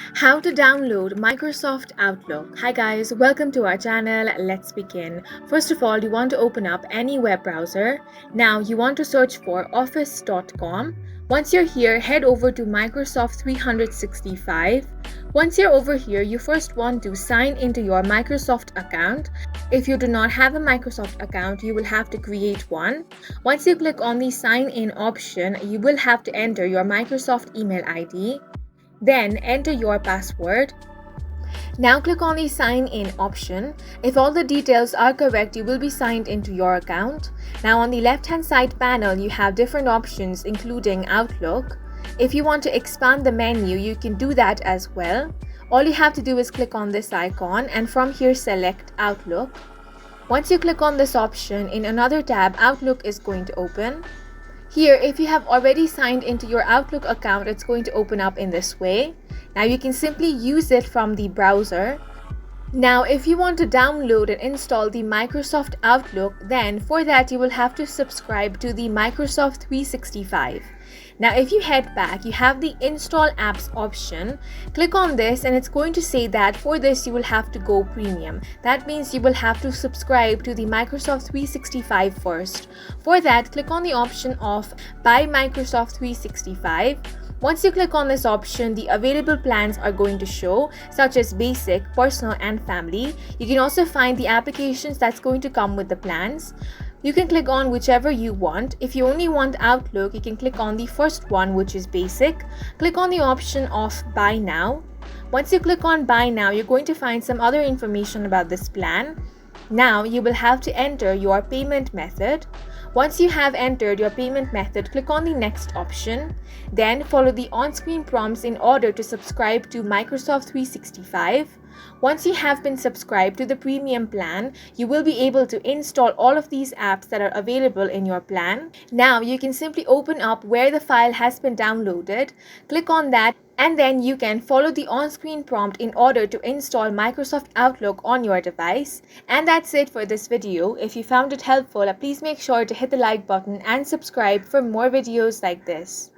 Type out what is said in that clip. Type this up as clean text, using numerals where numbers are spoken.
How to download Microsoft Outlook. Hi guys, welcome to our channel. Let's begin. First of all, you want to open up any web browser. Now you want to search for office.com. Once you're here, head over to Microsoft 365. Once you're over here, you first want to sign into your Microsoft account. If you do not have a Microsoft account, you will have to create one. Once you click on the sign in option, you will have to enter your Microsoft email ID. Then enter your password. Now click on the sign in option. If all the details are correct, you will be signed into your account. Now on the left hand side panel, you have different options including Outlook. If you want to expand the menu, you can do that as well. All you have to do is click on this icon and from here select Outlook. Once you click on this option, in another tab, Outlook is going to open. Here, if you have already signed into your Outlook account, it's going to open up in this way. Now you can simply use it from the browser. Now, if you want to download and install the Microsoft Outlook, then for that you will have to subscribe to the Microsoft 365. Now, if you head back, you have the Install Apps option. Click on this and it's going to say that for this you will have to go premium. That means you will have to subscribe to the Microsoft 365 first. For that, click on the option of Buy Microsoft 365. Once you click on this option, the available plans are going to show, such as basic, personal, and family. You can also find the applications that's going to come with the plans. You can click on whichever you want. If you only want Outlook, you can click on the first one, which is basic. Click on the option of Buy Now. Once you click on Buy Now, you're going to find some other information about this plan. Now you will have to enter your payment method. Once you have entered your payment method, click on the next option. Then follow the on-screen prompts in order to subscribe to Microsoft 365. Once you have been subscribed to the premium plan, you will be able to install all of these apps that are available in your plan. Now you can simply open up where the file has been downloaded, click on that, and then you can follow the on-screen prompt in order to install Microsoft Outlook on your device. And that's it for this video. If you found it helpful, please make sure to hit the like button and subscribe for more videos like this.